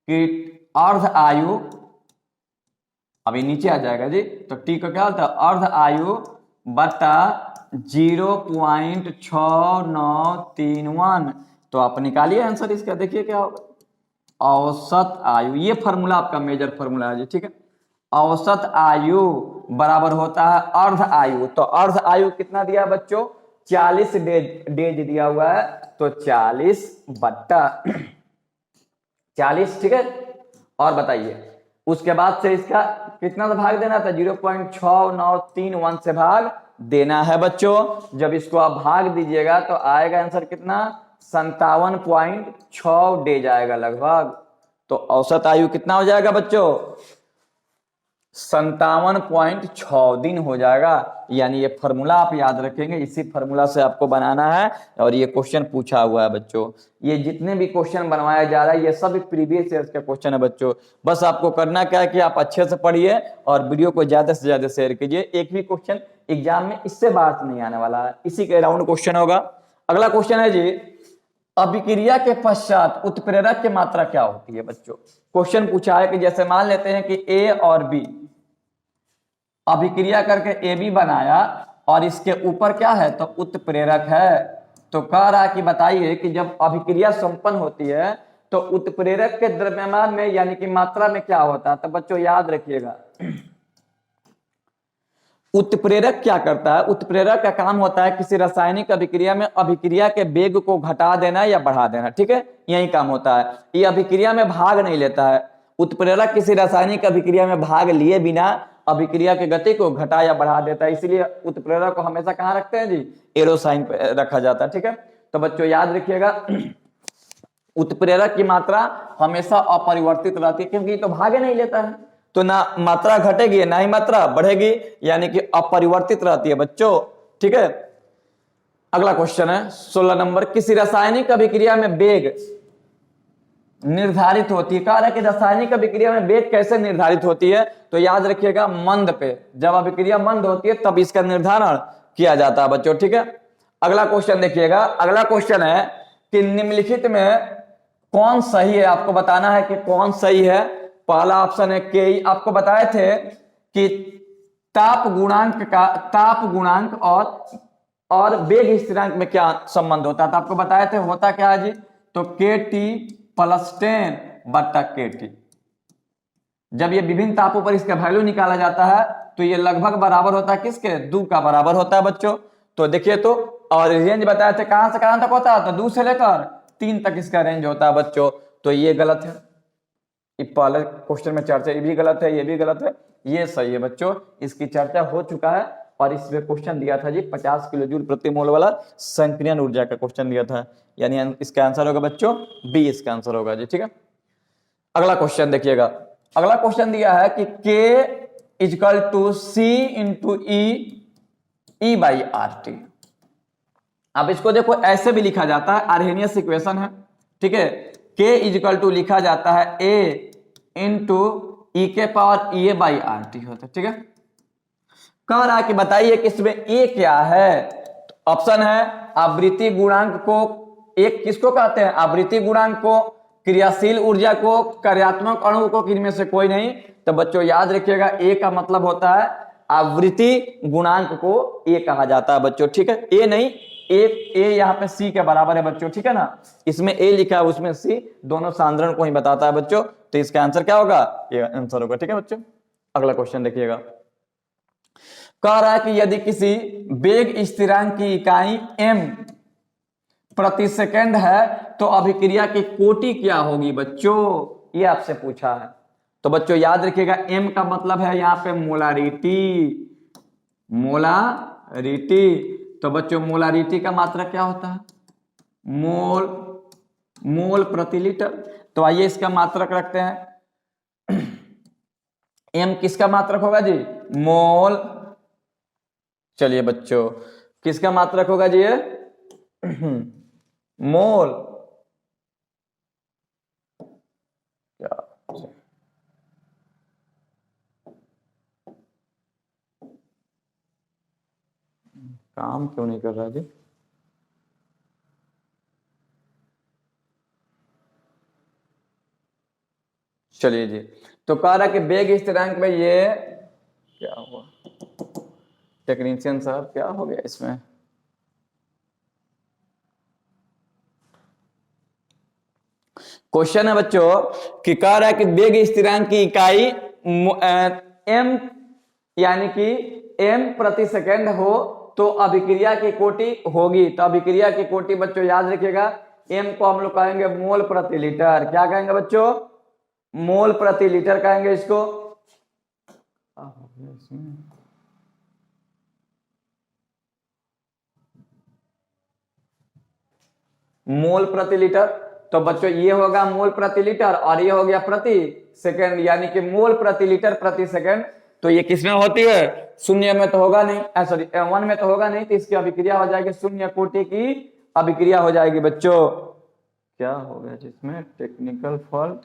कि अर्ध आयु, अभी नीचे आ जाएगा जी, तो टी का क्या होता है अर्ध आयु बटा 0.6931। तो आप निकालिए आंसर इसका, देखिए क्या होगा औसत आयु, ये फॉर्मूला आपका मेजर फॉर्मूला है जी। ठीक है, औसत आयु बराबर होता है अर्ध आयु। तो अर्ध आयु कितना दिया बच्चों? 40 डेज दिया हुआ है, तो 40/40। ठीक है, और बताइए उसके बाद से इसका कितना से भाग देना था? 0.6931 से भाग देना है बच्चों। जब इसको आप भाग दीजिएगा तो आएगा आंसर कितना? 57.6 डेज आएगा लगभग। तो औसत आयु कितना हो जाएगा बच्चों? 57.6 दिन हो जाएगा। यानी ये फॉर्मूला आप याद रखेंगे, इसी फॉर्मूला से आपको बनाना है और ये क्वेश्चन पूछा हुआ है बच्चों। ये जितने भी क्वेश्चन बनवाया जा रहा है ये सब प्रीवियस ईयर के क्वेश्चन है बच्चों। बस आपको करना क्या है कि आप अच्छे से पढ़िए और वीडियो को ज्यादा से ज्यादा शेयर कीजिए। एक भी क्वेश्चन एग्जाम में इससे बाहर नहीं आने वाला है, इसी के अराउंड क्वेश्चन होगा। अगला क्वेश्चन है जी अभिक्रिया के पश्चात उत्प्रेरक की मात्रा क्या होती है बच्चों। क्वेश्चन पूछा है कि जैसे मान लेते हैं कि ए और बी अभिक्रिया करके ए बी बनाया और इसके ऊपर क्या है तो उत्प्रेरक है। तो कह रहा कि बताइए कि जब अभिक्रिया संपन्न होती है तो उत्प्रेरक के द्रव्यमान में यानी कि मात्रा में क्या होता है। तो बच्चों याद रखिएगा उत्प्रेरक क्या करता है, उत्प्रेरक का काम होता है किसी रासायनिक अभिक्रिया में अभिक्रिया के वेग को घटा देना या बढ़ा देना, ठीक है, यही काम होता है। ये अभिक्रिया में भाग नहीं लेता है। उत्प्रेरक किसी रासायनिक अभिक्रिया में भाग लिए बिना अभिक्रिया की गति को घटा या बढ़ा देता है, इसीलिए उत्प्रेरक को हमेशा कहाँ रखते हैं जी, एरो साइन पे रखा जाता है, ठीक है। तो बच्चों याद रखिएगा उत्प्रेरक की मात्रा हमेशा अपरिवर्तित रहती है क्योंकि ये तो भागे नहीं लेता है, तो ना मात्रा घटेगी ना ही मात्रा बढ़ेगी, यानी कि अपरिवर्तित रहती है बच्चों, ठीक है। अगला क्वेश्चन है 16 नंबर, किसी रासायनिक अभिक्रिया में वेग निर्धारित होती है। कह रहा है कि रासायनिक अभिक्रिया में वेग कैसे निर्धारित होती है, तो याद रखिएगा मंद पे, जब अभिक्रिया मंद होती है तब इसका निर्धारण किया जाता है बच्चों, ठीक है। अगला क्वेश्चन देखिएगा, अगला क्वेश्चन है कि निम्नलिखित में कौन सही है, आपको बताना है कि कौन सही है। पहला ऑप्शन है के, आपको बताए थे कि ताप गुणांक और वेग स्थिरांक में क्या संबंध होता है, तो आपको बताए थे होता क्या है जी, तो के टी प्लस 10 बट्टा के टी। जब ये विभिन्न तापों पर इसका वैल्यू निकाला जाता है तो ये लगभग बराबर होता है किसके, 2 का बराबर होता है बच्चों। तो देखिए तो, और रेंज बताए थे कहां से कहां तक होता है, तो 2 से लेकर 3 तक इसका रेंज होता है बच्चों। तो ये गलत है, पहले क्वेश्चन में चर्चा, ये भी गलत है, ये भी गलत है, ये सही है बच्चों, इसकी चर्चा हो चुका है। और इसमें क्वेश्चन दिया था जी 50 किलो जूल प्रति मोल वाला संक्रियन ऊर्जा का क्वेश्चन दिया था, यानी इसका आंसर होगा बच्चों बी, इसका आंसर होगा जी, ठीक है। अगला क्वेश्चन देखिएगा, अगला क्वेश्चन दिया है कि K equal to C into E by R T. अब इसको देखो ऐसे भी लिखा जाता है, आर्हेनियस इक्वेशन है, ठीक है। K इजकल टू लिखा जाता है A इंटू ई के power E A by R T होता है, ठीक है। कह रहा है कि बताइए कि इसमें ए क्या है, तो ऑप्शन है आवृत्ति गुणांक को, एक किसको कहते हैं, आवृत्ति गुणांक को, क्रियाशील ऊर्जा को, कार्यात्मक अणु को, किनमें से कोई नहीं। तो बच्चों याद रखिएगा ए का मतलब होता है आवृत्ति गुणांक को ए कहा जाता है बच्चों, ठीक है। ए नहीं, ए यहाँ पे सी के बराबर है बच्चों, ठीक है ना, इसमें ए लिखा है उसमें सी, दोनों सांद्रण को ही बताता है बच्चों। तो इसका आंसर क्या होगा, ये आंसर होगा, ठीक है बच्चों। अगला क्वेश्चन देखिएगा, कह रहा है कि यदि किसी वेग स्थिरांक की इकाई m प्रति सेकंड है तो अभिक्रिया की कोटि क्या होगी बच्चों, ये आपसे पूछा है। तो बच्चों याद रखिएगा m का मतलब है यहाँ पे मोलारिटी, मोलारिटी। तो बच्चों मोलारिटी का मात्रक क्या होता है, मोल प्रति लीटर। तो आइए इसका मात्रक रखते हैं, m किसका मात्रक होगा जी, मोल। चलिए बच्चों किसका मात्रक होगा जी, ये मोल। क्या काम क्यों नहीं कर रहा जी, चलिए जी। तो कह रहा कि वेग स्थिरांक में ये क्या हुआ, टेक्नीशियन साहब क्या हो गया इसमें, क्वेश्चन है बच्चों कि कह रहा है कि वेग स्थिरांक की इकाई m यानी कि m प्रति सेकंड हो तो अभिक्रिया की कोटि होगी। तो अभिक्रिया की कोटि बच्चों याद रखिएगा m को हम लोग कहेंगे मोल प्रति लीटर, क्या कहेंगे बच्चों, मोल प्रति लीटर कहेंगे इसको। मोल प्रति लीटर, तो बच्चों ये होगा मोल प्रति लीटर और ये हो गया प्रति सेकंड, यानी कि मोल प्रति लीटर प्रति सेकंड। तो ये किसमें होती है, शून्य में तो होगा नहीं, सॉरी 1 में तो होगा नहीं, तो इसकी अभिक्रिया हो जाएगी शून्य कोटि की अभिक्रिया हो जाएगी बच्चों। क्या हो गया जिसमें टेक्निकल फॉल्ट,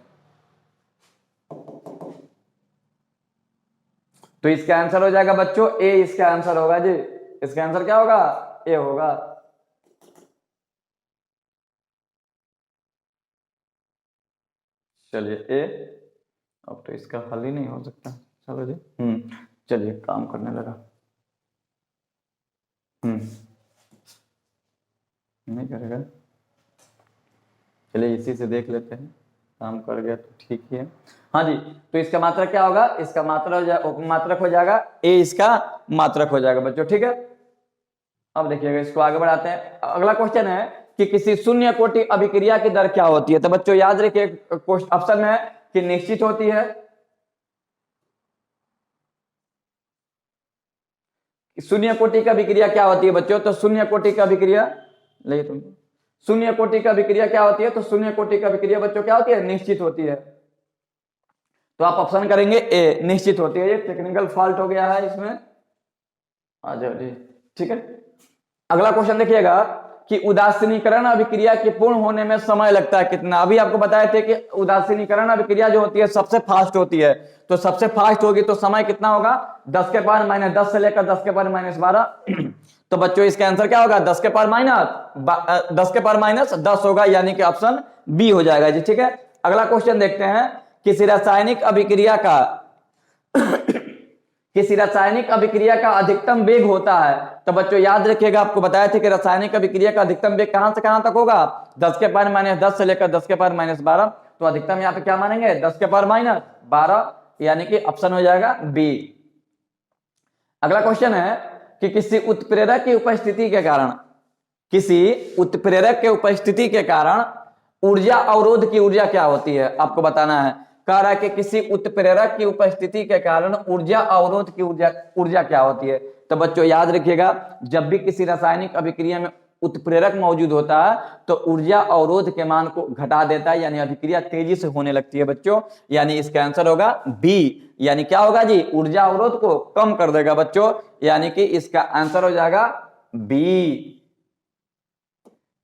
तो इसका आंसर हो जाएगा बच्चों ए, इसका आंसर होगा जी, इसका आंसर क्या होगा, ए होगा। चलिए ए, अब तो इसका हल ही नहीं हो सकता। चलो जी, चलिए काम करने लगा। नहीं करेगा, चलिए इसी से देख लेते हैं, काम कर गया तो ठीक ही है। हाँ जी, तो इसका मात्रक क्या होगा, इसका मात्रक हो जाएगा ए, इसका मात्रक हो जाएगा बच्चों, ठीक है। अब देखिएगा, इसको आगे बढ़ाते हैं। अगला क्वेश्चन है कि किसी शून्य कोटि अभिक्रिया की दर क्या होती है। तो बच्चों याद रखिए, ऑप्शन में है कि निश्चित होती है, शून्य कोटि का अभिक्रिया क्या होती है बच्चों, तो शून्य कोटि का अभिक्रिया ले तुम, शून्य कोटि का अभिक्रिया क्या होती है, तो शून्य कोटि का अभिक्रिया बच्चों क्या होती है, निश्चित होती है। तो आप ऑप्शन करेंगे ए, निश्चित होती है। ये टेक्निकल फॉल्ट हो गया है इसमें, आ जाओ जी, ठीक है। अगला क्वेश्चन देखिएगा कि उदासीनीकरण अभिक्रिया के पूर्ण होने में समय लगता है कितना। अभी आपको बताए थे कि उदासीनीकरण अभिक्रिया जो होती है सबसे फास्ट होती है, तो सबसे फास्ट होगी तो समय कितना होगा, 10 के पावर -10 से लेकर 10 के पावर -12। तो बच्चों इसका आंसर क्या होगा, 10 के पावर -10 होगा, यानी कि ऑप्शन बी हो जाएगा जी, ठीक है। अगला क्वेश्चन देखते हैं, किसी रासायनिक अभिक्रिया का अधिकतम वेग होता है। तो बच्चों याद रखिएगा, आपको बताया था कि रासायनिक अभिक्रिया का अधिकतम वेग कहां से कहां तक होगा, 10 के पावर -10 से लेकर 10 के पावर -12। तो अधिकतम यहाँ पे क्या मानेंगे, 10 के पावर -12, यानी कि ऑप्शन हो जाएगा बी। अगला क्वेश्चन है कि किसी उत्प्रेरक की उपस्थिति के कारण ऊर्जा अवरोध की ऊर्जा क्या होती है, आपको बताना है। कह रहा है कि किसी उत्प्रेरक की उपस्थिति के कारण ऊर्जा अवरोध की ऊर्जा क्या होती है। तो बच्चों याद रखिएगा, जब भी किसी रासायनिक अभिक्रिया में उत्प्रेरक मौजूद होता है तो ऊर्जा अवरोध के मान को घटा देता है, यानी अभिक्रिया तेजी से होने लगती है बच्चों, यानी इसका आंसर होगा बी, यानी क्या होगा जी, ऊर्जा अवरोध को कम कर देगा बच्चों, यानी कि इसका आंसर हो जाएगा बी।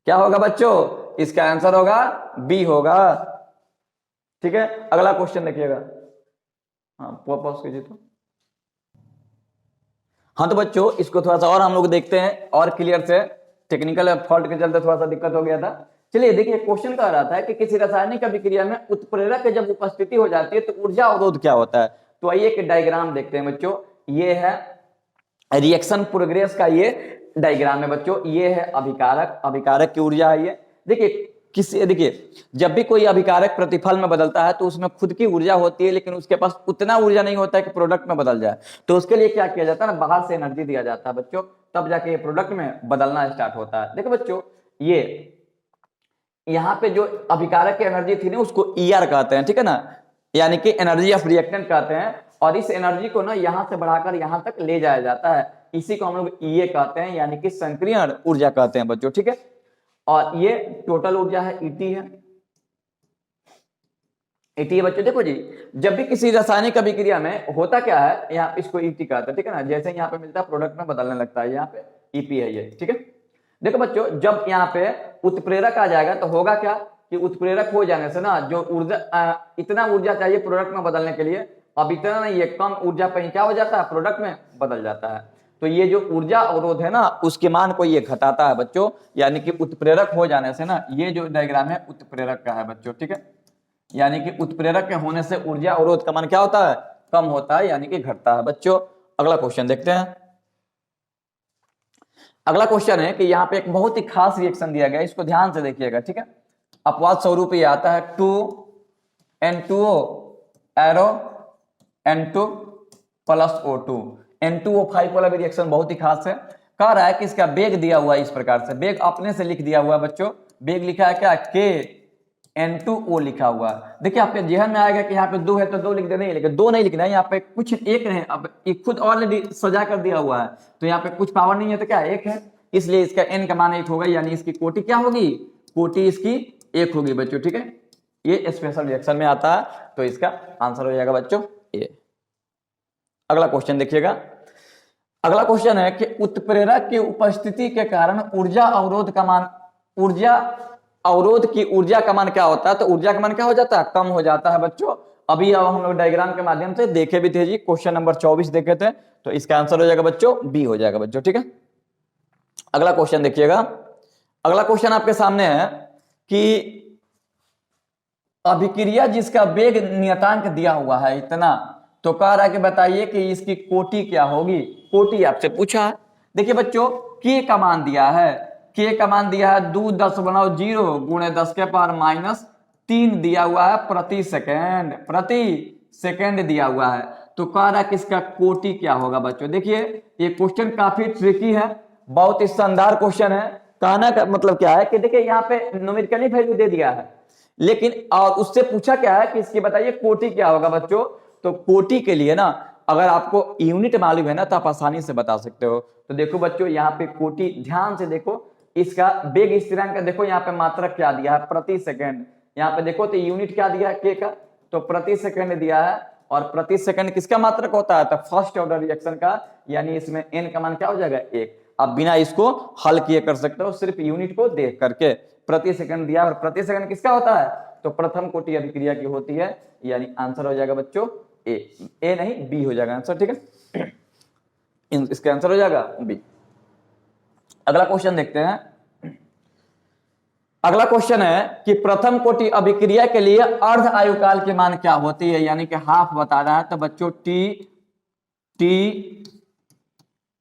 क्या होगा बच्चों, इसका आंसर होगा बी होगा, ठीक है। अगला क्वेश्चन देखिएगा, हाँ पॉज कीजिए तो। हाँ तो बच्चों इसको थोड़ा सा और हम लोग देखते हैं और क्लियर से, टेक्निकल फॉल्ट के चलते थोड़ा सा दिक्कत हो गया था। चलिए देखिए, क्वेश्चन कह रहा था कि किसी रासायनिक अभिक्रिया में उत्प्रेरक की जब उपस्थिति हो जाती है तो ऊर्जा अवरोध क्या होता है। तो आइए एक डायग्राम देखते हैं बच्चों, ये है रिएक्शन प्रोग्रेस का ये डायग्राम है बच्चों, ये है अभिकारक की ऊर्जा है ये। देखिए जब भी कोई अभिकारक प्रतिफल में बदलता है तो उसमें खुद की ऊर्जा होती है, लेकिन उसके पास उतना ऊर्जा नहीं होता है कि प्रोडक्ट में बदल जाए। तो उसके लिए क्या किया जाता है ना, बाहर से एनर्जी दिया जाता है बच्चों, तब जाके ये प्रोडक्ट में बदलना स्टार्ट होता है। देखो बच्चों, ये यहाँ पे जो अभिकारक की एनर्जी थी ना, उसको ER कहते हैं, ठीक है ना, यानी कि एनर्जी ऑफ रिएक्टेंट कहते हैं। और इस एनर्जी को ना यहाँ से बढ़ाकर यहाँ तक ले जाया जाता है, इसी को हम लोग EA कहते हैं, यानी कि संक्रियण ऊर्जा कहते हैं बच्चों, ठीक है। और ये टोटल ऊर्जा है, ET है, ET है बच्चों। देखो जी, जब भी किसी रासायनिक अभिक्रिया में होता क्या है, यहाँ इसको ET कहते हैं, ठीक है ना, जैसे यहाँ पे मिलता है प्रोडक्ट में बदलने लगता है, यहाँ पे EP है ये, ठीक है। देखो बच्चों, जब यहाँ पे उत्प्रेरक आ जाएगा तो होगा क्या कि उत्प्रेरक हो जाने से ना जो ऊर्जा इतना ऊर्जा चाहिए प्रोडक्ट में बदलने के लिए, अब इतना नहीं, ये कम ऊर्जा पे क्या हो जाता है, प्रोडक्ट में बदल जाता है। तो ये जो ऊर्जा अवरोध है ना, उसके मान को ये घटाता है बच्चों, यानी कि उत्प्रेरक हो जाने से ना, ये जो डायग्राम है उत्प्रेरक का है बच्चों, ठीक है, यानी कि उत्प्रेरक के होने से ऊर्जा अवरोध का मान क्या होता है, कम होता है, यानी कि घटता है बच्चों। अगला क्वेश्चन देखते हैं। अगला क्वेश्चन है कि यहाँ पे एक बहुत ही खास रिएक्शन दिया गया है, इसको ध्यान से देखिएगा, ठीक है। अपवाद स्वरूप ये आता है 2N2O arrow N2 plus O2, N2O5 वाला भी रिएक्शन बहुत ही खास है। कह रहा है कि इसका वेग दिया हुआ है इस प्रकार से, वेग अपने से लिख दिया हुआ है बच्चों, वेग लिखा है क्या, K N2O लिखा हुआ है। देखिए आपके जेहन में आएगा कि यहाँ पे 2 है तो 2 लिख देना है, लेकिन 2 नहीं लिखना है, यहाँ पे कुछ एक है, अब एक खुद ऑलरेडी सजा कर दिया हुआ है, तो यहाँ पे कुछ पावर नहीं है तो क्या 1 है, इसलिए इसका N का मान 1 होगा, यानी इसकी कोटि क्या होगी, कोटि इसकी 1 होगी बच्चों, ठीक है। ये स्पेशल रिएक्शन में आता है, तो इसका आंसर हो जाएगा बच्चों ये। अगला क्वेश्चन देखिएगा। अगला क्वेश्चन है कि उत्प्रेरक की उपस्थिति के कारण ऊर्जा अवरोध की ऊर्जा का मान क्या होता है। तो ऊर्जा का मान क्या हो जाता है, कम हो जाता है बच्चों। अभी अब हम लोग डायग्राम के माध्यम से देखे भी थे जी, क्वेश्चन नंबर 24 देखे थे, तो इसका आंसर हो जाएगा बच्चों बी हो जाएगा बच्चों, ठीक है। अगला क्वेश्चन देखिएगा। अगला क्वेश्चन आपके सामने है कि अभिक्रिया जिसका वेग नियतांक दिया हुआ है इतना, तो कह रहा है कि बताइए कि इसकी कोटि क्या होगी। कोटि आपसे पूछा है। देखिए बच्चों, के का मान दिया है, के का मान दिया है 2 10 बनाओ 0 गुणे 10 के पावर -3 दिया हुआ है प्रति सेकेंड दिया हुआ है। तो कह रहा है कि इसका कोटि क्या होगा बच्चों। देखिए ये क्वेश्चन काफी ट्रिकी है, बहुत ही शानदार क्वेश्चन है। कहना का मतलब क्या है कि देखिए यहाँ पे न्यूमेरिकली वैल्यू दे दिया है, लेकिन और उससे पूछा क्या है कि इसकी बताइए कोटि क्या होगा बच्चों। तो कोटि के लिए ना, अगर आपको यूनिट मालूम है ना तो आप आसानी से बता सकते हो। तो देखो बच्चों यहाँ पे कोटि, ध्यान से देखो, इसका वेग स्थिरांक देखो, यहाँ पे मात्रक क्या दिया है प्रति सेकंड। यहाँ पे देखो तो यूनिट क्या दिया है के का, तो प्रति सेकंड दिया है। और प्रति सेकंड किसका मात्रक होता है, तो फर्स्ट ऑर्डर रिएक्शन का, यानी इसमें n का मान क्या हो जाएगा 1। आप बिना इसको हल किए कर सकते हो, सिर्फ यूनिट को देख करके। प्रति सेकंड दिया, और प्रति सेकंड किसका होता है, तो प्रथम कोटि अभिक्रिया की होती है, यानी आंसर हो जाएगा बच्चों ए नहीं बी हो जाएगा आंसर, ठीक है। इसका आंसर हो जाएगा बी। अगला क्वेश्चन देखते हैं। अगला क्वेश्चन है कि प्रथम कोटि अभिक्रिया के लिए अर्ध आयुकाल की मान क्या होती है, यानी कि हाफ बता रहा है। तो बच्चों टी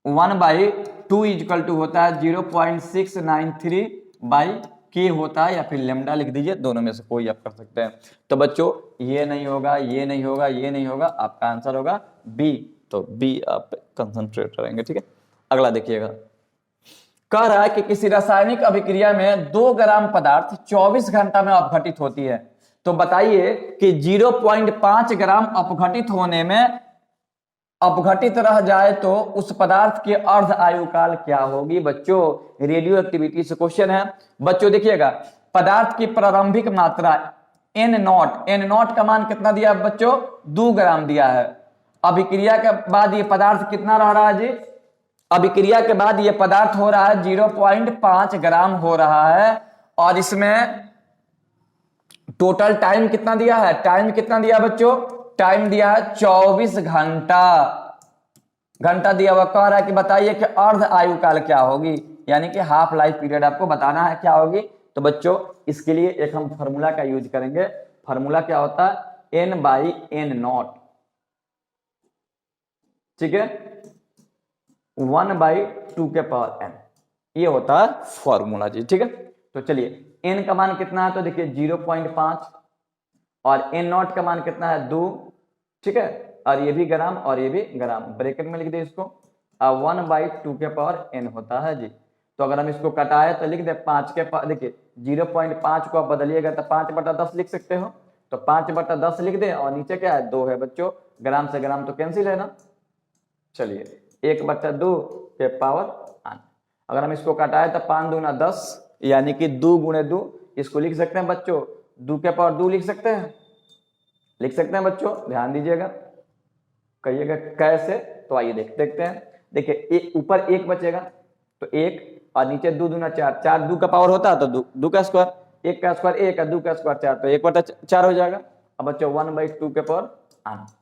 1/2 इक्वल टू होता है 0.693 बाई के होता है, या फिर लेमडा लिख दीजिए, दोनों में से कोई आप कर सकते हैं। तो बच्चों ये नहीं होगा, ये नहीं होगा, ये नहीं होगा, आपका आंसर होगा बी। तो बी आप कंसंट्रेट करेंगे, ठीक है। अगला देखिएगा, कह रहा है कि किसी रासायनिक अभिक्रिया में 2 ग्राम पदार्थ 24 घंटा में अपघटित होती है। तो बताइए कि 0.5 ग्राम अपघटित होने में अपघटित रह जाए तो उस पदार्थ की अर्ध आयु काल क्या होगी। बच्चों रेडियो एक्टिविटी से क्वेश्चन है। बच्चों देखिएगा, पदार्थ की प्रारंभिक मात्रा n0 का मान कितना दिया बच्चों, 2 ग्राम दिया है। अभिक्रिया के बाद ये पदार्थ कितना रह रहा है जी, अभिक्रिया के बाद ये पदार्थ हो रहा है 0.5 ग्राम हो रहा है। और इसमें टोटल टाइम कितना दिया है, टाइम कितना दिया बच्चों, टाइम दिया है 24 घंटा दिया हुआ। कह रहा है कि बताइए कि अर्ध आयु काल क्या होगी, यानी कि हाफ लाइफ पीरियड आपको बताना है क्या होगी। तो बच्चों इसके लिए एक हम फॉर्मूला का यूज करेंगे। फॉर्मूला क्या होता है, n/n0, ठीक है, 1/2 के पावर n, ये होता है फॉर्मूला जी, ठीक है। तो चलिए n का मान कितना है, तो देखिए 0.5, और n0 का मान कितना है 2, ठीक है। और ये भी ग्राम और ये भी ग्राम, ब्रैकेट में लिख दे इसको। 1/2 के पावर n होता है जी। तो अगर हम इसको कटाए तो लिख दे 5 के पावर, देखिए 0.5 को आप बदलिएगा तो 5/10 लिख सकते हो। तो 5/10 लिख दे, और नीचे क्या है 2 है बच्चों, ग्राम से ग्राम तो कैंसिल है ना। चलिए 1/2 के पावर 8, अगर हम इसको कटाए तो 5 दूना 10, यानी कि 2 गुणे 2, इसको लिख सकते हैं बच्चों 2 के पावर 2 लिख सकते हैं, लिख सकते हैं बच्चों, ध्यान दीजिएगा, कहिएगा कैसे। तो आइए देखते हैं। देखिए ऊपर 1 बचेगा तो 1, और नीचे 2 दूना 4, 4 2 का पावर होता है तो 2 का स्क्वायर, 1 का स्क्वायर 1 और 2 का स्क्वायर 4, तो 1/4 हो जाएगा। अब बच्चों 1/2 के पावर 8।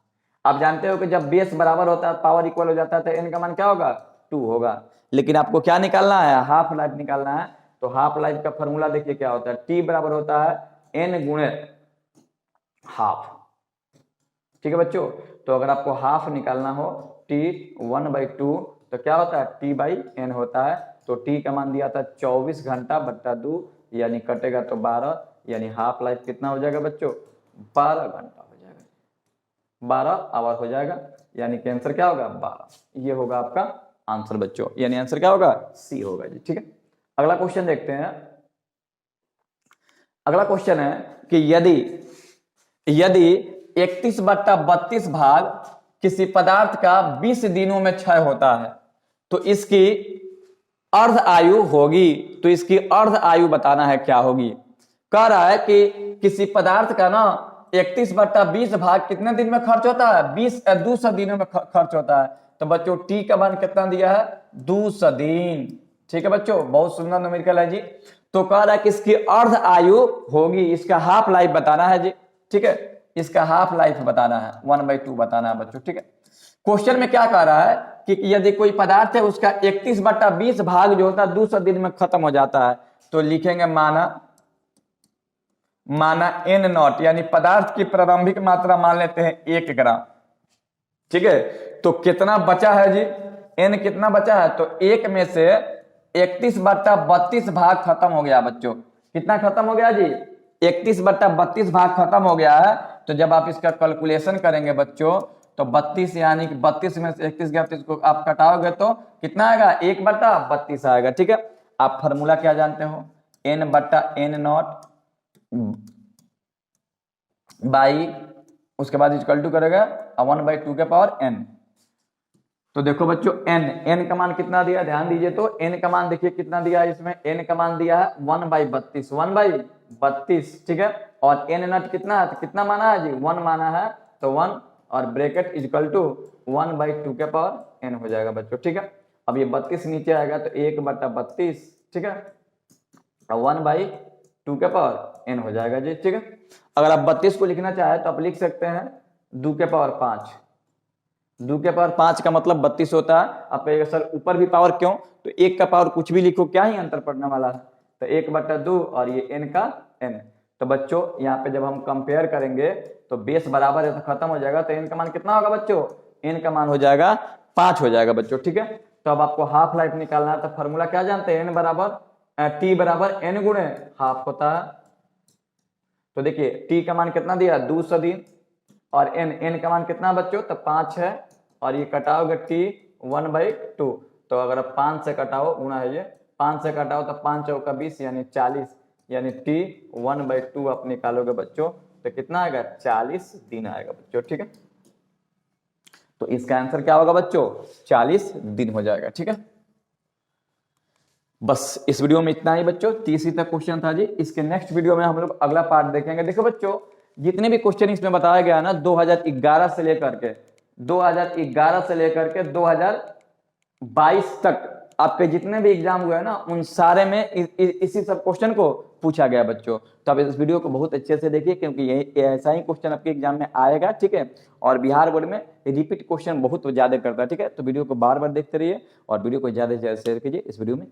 आप जानते हो कि जब बेस बराबर होता है, पावर इक्वल हो जाता है, तो n का मान क्या होगा 2 होगा। लेकिन आपको क्या निकालना है, हाफ लाइफ निकालना है। तो हाफ लाइफ का फॉर्मूला देखिए क्या होता है, t बराबर होता है n गुणे हाफ, ठीक है बच्चों। तो अगर आपको हाफ निकालना हो t 1/2, तो क्या होता है t/n होता है। तो t का मान दिया था 24 घंटा बट्टा 2, यानी कटेगा तो 12, यानी हाफ लाइफ कितना हो जाएगा बच्चों 12 घंटा हो जाएगा, 12 आवर हो जाएगा, यानी कि आंसर क्या होगा 12। ये होगा आपका आंसर बच्चों, यानी आंसर क्या होगा सी होगा जी, ठीक है। अगला क्वेश्चन देखते हैं। अगला क्वेश्चन है कि यदि 31/32 भाग किसी पदार्थ का 20 दिनों में क्षय होता है तो इसकी अर्ध आयु होगी। तो इसकी अर्ध आयु बताना है क्या होगी। कह रहा है कि किसी पदार्थ का ना 31/20 भाग कितने दिन में खर्च होता है, 200 दिनों में खर्च होता है। तो बच्चों टी का मान कितना दिया है 200 दिन, ठीक है बच्चों, बहुत सुंदर न्यूमेरिकल है जी। तो कह रहा है कि इसकी अर्ध आयु होगी, इसका हाफ लाइफ बताना है जी, ठीक है, इसका हाफ लाइफ बताना है, 1/2 बताना है बच्चों, ठीक है। क्वेश्चन में क्या कह रहा है कि यदि कोई पदार्थ है उसका 31/20 भाग जो होता है 200 दिन में खत्म हो जाता है, तो लिखेंगे माना माना n नॉट, यानी पदार्थ की प्रारंभिक मात्रा मान लेते हैं 1 ग्राम। ठीक है, तो कितना बचा है जी, n कितना बचा है, तो 1 में से 31/32 भाग खत्म हो गया बच्चों। कितना खत्म हो गया जी, 31/32 भाग खत्म हो गया है। तो जब आप इसका कैलकुलेशन करेंगे बच्चों, तो 32 यानी कि 32 में से 31 गया, को आप कटाओगे तो कितना आएगा, 1/32 आएगा। ठीक है, आप फॉर्मूला क्या जानते हो, n/n नॉट बाई, उसके बाद इक्वल टू करेगा 1/2 के पावर n। तो देखो बच्चों n का मान कितना दिया, ध्यान दीजिए, तो n का मान देखिए कितना दिया है, इसमें n का मान दिया है 1/32, 1/32। ठीक है, और n नॉट कितना है, तो कितना माना है जी, 1 माना है, तो 1 और ब्रैकेट इक्वल टू 1/2 के पावर n हो जाएगा बच्चों। ठीक है, अब ये 32 नीचे आएगा तो 1/32, ठीक है, 1/2 के पावर n हो जाएगा जी। ठीक है, अगर आप 32 को लिखना चाहे तो आप लिख सकते हैं 2 के पावर 5। 2 के पावर 5 का मतलब 32 होता है। आप कहेगा सर ऊपर भी पावर क्यों, तो 1 का पावर कुछ भी लिखो, क्या ही अंतर पड़ने वाला है। तो 1/2 और ये n का n। तो बच्चों यहाँ पे जब हम कंपेयर करेंगे तो बेस बराबर है तो खत्म हो जाएगा, तो n का मान कितना होगा बच्चों, n का मान हो जाएगा 5 हो जाएगा बच्चों। ठीक है, तो अब आपको हाफ लाइफ निकालना है, तो फॉर्मूला क्या जानते हैं, n बराबर t बराबर n गुणे हाफ होता है। तो देखिए t का मान कितना दिया, 200 दिन, और n का मान कितना बच्चों, तो 5 है, और ये कटाओगे t 1/2। तो अगर आप 5 से कटाओ, गुना है ये, 5 से कटाओ तो 5 चौका 20 यानी 40, यानी t 1/2 आप निकालोगे बच्चों तो कितना आएगा, 40 दिन आएगा बच्चों। ठीक है, तो इसका आंसर क्या होगा बच्चों, 40 दिन हो जाएगा। ठीक है, बस इस वीडियो में इतना ही बच्चों, 30 तक क्वेश्चन था जी। इसके नेक्स्ट वीडियो में हम लोग अगला पार्ट देखेंगे। देखो बच्चों, जितने भी क्वेश्चन इसमें बताया गया ना 2011 से लेकर के 2022 तक आपके जितने भी एग्जाम हुए हैं ना, उन सारे में इसी सब क्वेश्चन को पूछा गया बच्चों। तो आप इस वीडियो को बहुत अच्छे से देखिए, क्योंकि यही ऐसा ही क्वेश्चन आपके एग्जाम में आएगा। ठीक है, और बिहार बोर्ड में रिपीट क्वेश्चन बहुत ज्यादा करता है। ठीक है, तो वीडियो को बार बार देखते रहिए और वीडियो को ज्यादा से ज्यादा शेयर कीजिए। इस वीडियो में